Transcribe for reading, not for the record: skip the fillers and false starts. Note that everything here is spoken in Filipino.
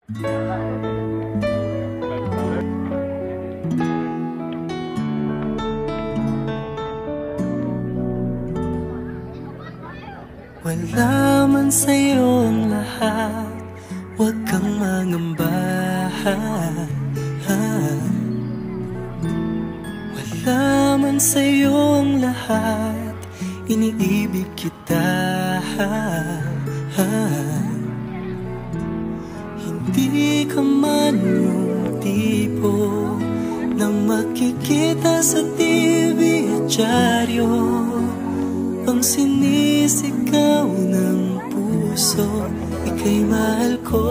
Wala man sa'yo ang lahat, huwag kang mangamba. Wala man sa'yo ang lahat, iniibig kita. Hindi ka man yung tipo na makikita sa TV at dyaryo, ang sinisigaw ng puso, ika'y mahal ko.